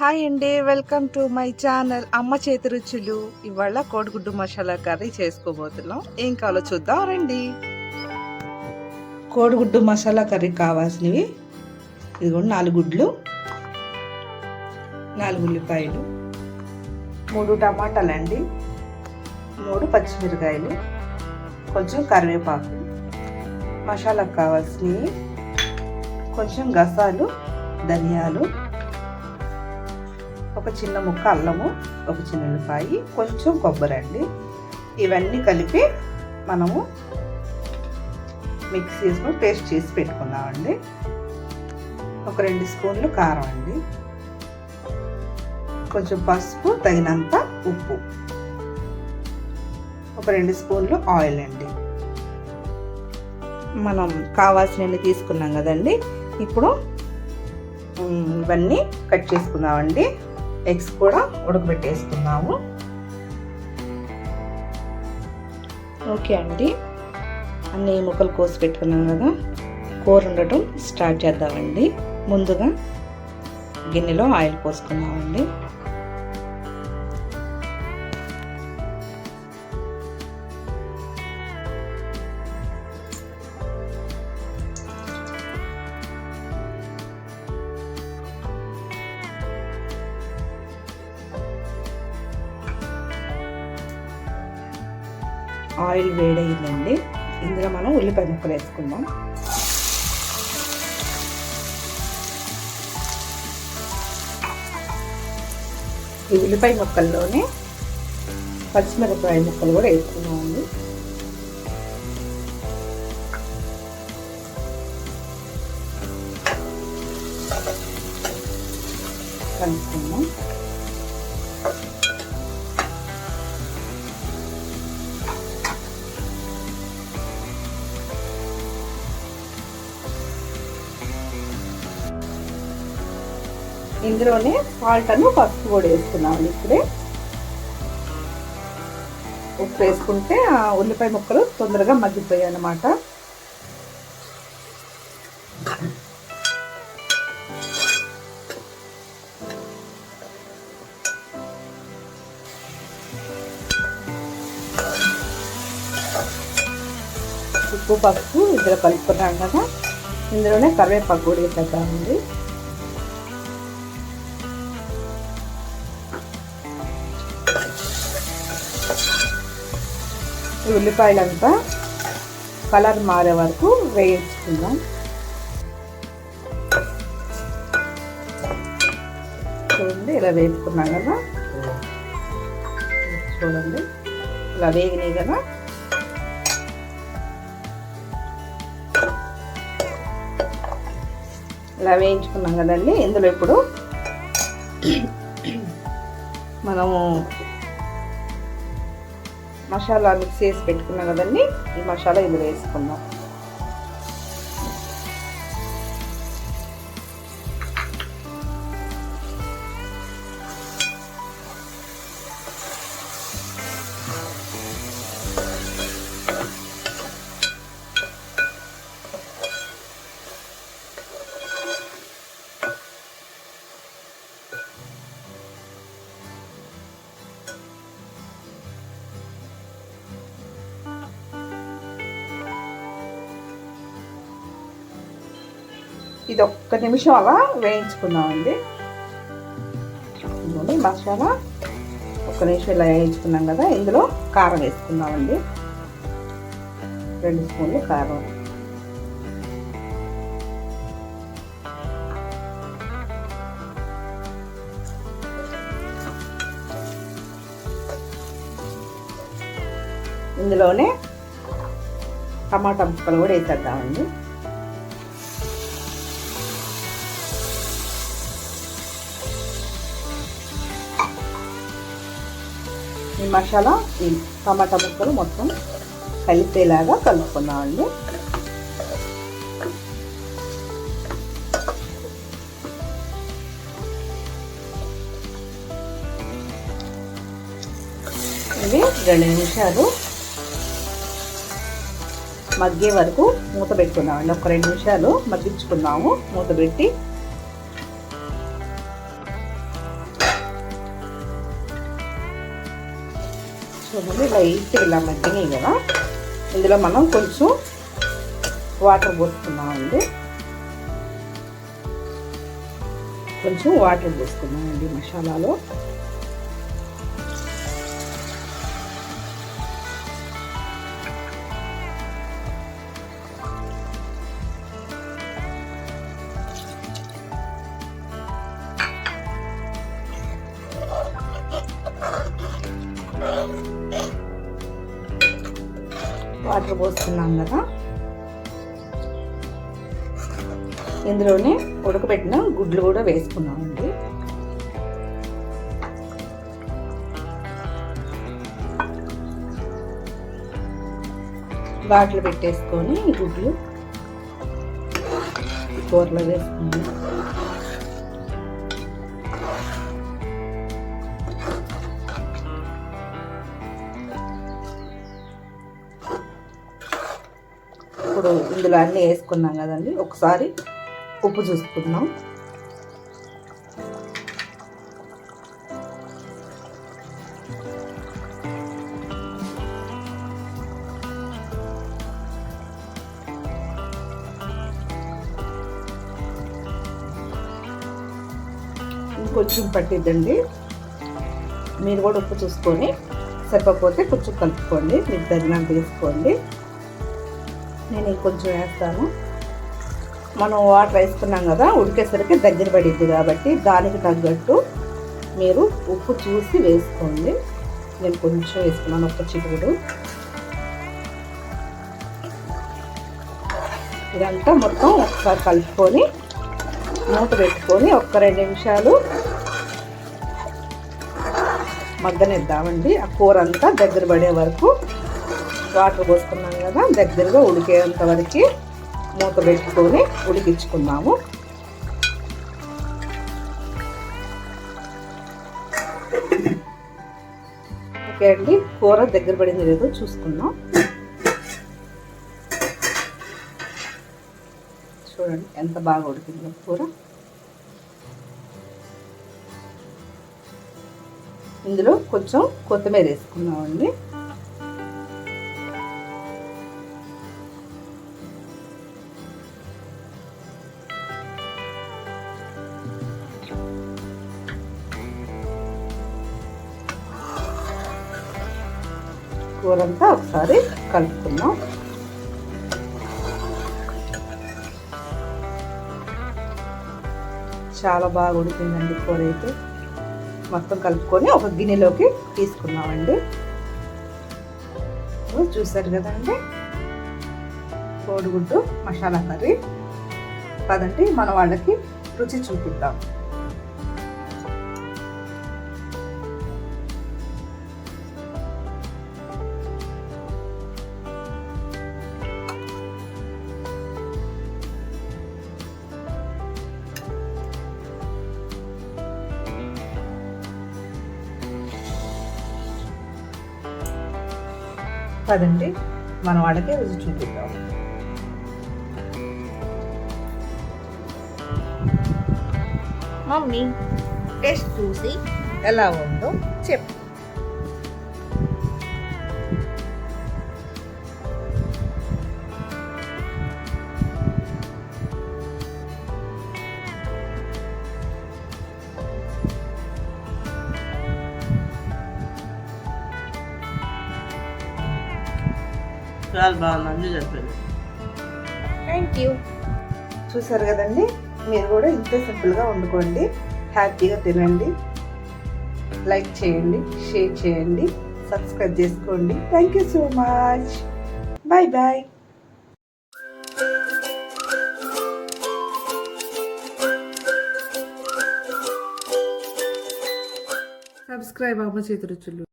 Hi అండి, welcome to my channel అమ్మ చేతి రుచులు. ఇవాళ కోడిగుడ్డు మసాలా కర్రీ చేసుకోబోతున్నాం. ఏం కావాలో చూద్దాం రండి. కోడిగుడ్డు మసాలా కర్రీ కావాల్సినవి ఇదిగోండి 4 గుడ్లు, 4 ఉల్లిపాయలు, 3 టమాటాలు అండి, 3 పచ్చిమిరకాయలు, కొంచెం కరివేపాకు. మసాలాకు కావాల్సినవి కొంచెం గసాలు, ధనియాలు, ఒక చిన్న ముక్క అల్లము, ఒక చిన్న ఉల్లిపాయ, కొంచెం కొబ్బరి అండి. ఇవన్నీ కలిపి మనము మిక్స్ చేసుకొని పేస్ట్ చేసి పెట్టుకున్నామండి. ఒక 2 స్పూన్లు కారం అండి, కొంచెం పసుపు, తగినంత ఉప్పు, ఒక 2 స్పూన్లు ఆయిల్ అండి. మనం కావాల్సినవి తీసుకున్నాం కదండి. ఇప్పుడు ఇవన్నీ కట్ చేసుకుందామండి. ఎగ్స్ కూడా ఉడకబెట్టేసుకుందాము. ఓకే అండి, అన్ని ముక్కలు కోసి పెట్టుకున్నాం కదా. కూర ఉండటం స్టార్ట్ చేద్దామండి. ముందుగా గిన్నెలో ఆయిల్ పోసుకుందామండి. ఆయిల్ వేడయిందండి. ఇందులో మనం ఉల్లిపాయ ముక్కలు వేసుకుందాం. ఈ ఉల్లిపాయ ముక్కల్లోనే పచ్చిమిరపకాయ ముక్కలు కూడా వేసుకున్నామండి. కలుపుకుందాం. ఇందులోనే సాల్ట్ అను పసుపు కూడా వేసుకున్నాము. ఇప్పుడే ఉప్పు వేసుకుంటే ఆ ఉల్లిపాయ ముక్కలు తొందరగా మగ్గిపోయాయి అన్నమాట. ఉప్పు పసుపు ఇందులో కలుపుకున్నాం కదా. ఇందులోనే కరివేపాకు కూడా వేసేద్దామండి. ఉల్లిపాయలంతా కలర్ మారే వరకు వేయించుకుందాం. చూడండి, ఇలా వేపుకున్నాం కదా. చూడండి, ఇలా వేగినాయి కదా. ఇలా వేయించుకున్నాం కదండి. ఇందులో ఇప్పుడు మనము మసాలా మిక్స్ చేసి పెట్టుకున్నాం కదండి. ఈ మసాలా ఇందులో వేసుకుందాం. ఇది 1 నిమిషం అలా వేయించుకుందామండి. ఇదిగోండి మసాలా 1 నిమిషం ఇలా వేయించుకున్నాం కదా. ఇందులో కారం వేసుకుందామండి. 2 స్పూన్లు కారం, ఇందులోనే టమాటా ముక్కలు కూడా వేసేద్దామండి. ఈ మసాలా ఈ టమాటా ముక్కలు మొత్తం కలిపేలాగా కలుపుకుందామండి. ఇది 2 నిమిషాలు మగ్గే వరకు మూత పెట్టుకుందామండి. ఒక 2 నిమిషాలు మగ్గించుకుందాము మూత పెట్టి. చూడండి లైట్గా ఇలా మగ్గినాయి కదా, ఇందులో మనం కొంచెం వాటర్ పోసుకున్నామండి. కొంచెం వాటర్ పోసుకున్నామండి మసాలాలో. వాటర్ పోసుకున్నాం కదా, ఇందులోనే ఉడకబెట్టిన గుడ్లు కూడా వేసుకున్నామండి. ఘాట్లు పెట్టేసుకొని ఈ గుడ్లు కూరలో వేసుకున్నాం. ఇప్పుడు ఇందులో అన్నీ వేసుకున్నాం కదండి, ఒకసారి ఉప్పు చూసుకుందాం. ఇంకొంచెం పట్టిద్దండి, మీరు కూడా ఉప్పు చూసుకొని సరిపోతే కొంచెం కలుపుకోండి, మీకు తగినంత వేసుకోండి. నేను ఇంకొంచెం వేస్తాను. మనం వాటర్ వేసుకున్నాం కదా, ఉడికేసరికి దగ్గర పడిద్ది కాబట్టి దానికి తగ్గట్టు మీరు ఉప్పు చూసి వేసుకోండి. నేను కొంచెం వేసుకున్నాను, ఒక చిటికెడు. ఇదంతా మొత్తం ఒకసారి కలుపుకొని మూత పెట్టుకొని ఒక 2 నిమిషాలు మగ్గనిద్దామండి. ఆ కూర అంతా దగ్గర పడే వరకు వాటర్ పోసుకున్నాం కదా, దగ్గరగా ఉడికేంత వరకు మూత పెట్టుకొని ఉడికించుకున్నాము. ఓకే అండి, కూర దగ్గర పడింది లేదో చూసుకుందాం. చూడండి ఎంత బాగా ఉడికిందో కూర. ఇందులో కొంచెం కొత్తిమీర వేసుకున్నామండి. కూరంతా ఒకసారి కలుపుకుందాం. చాలా బాగా ఉడికిందండి కూర అయితే. మొత్తం కలుపుకొని ఒక గిన్నెలోకి తీసుకున్నామండి. చూసారు కదండి కోడిగుడ్డు మసాలా కర్రీ. పదండి మన వాళ్ళకి రుచి చూపిద్దాం. పదండి మన వాళ్ళకి రుచి చూపిద్దాం. మమ్మీ టేస్ట్ చూసి ఎలా ఉందో చెప్పు. చాలా బాగుందండి, చెప్పండి. Thank you. చూసారు కదండి, మీరు కూడా ఇంతే సింపుల్గా వండుకోండి, హ్యాపీగా తినండి. లైక్ చేయండి, షేర్ చేయండి, సబ్స్క్రైబ్ చేసుకోండి. Thank you so much. Bye bye. Subscribe అమ్మ చేతి రుచులు.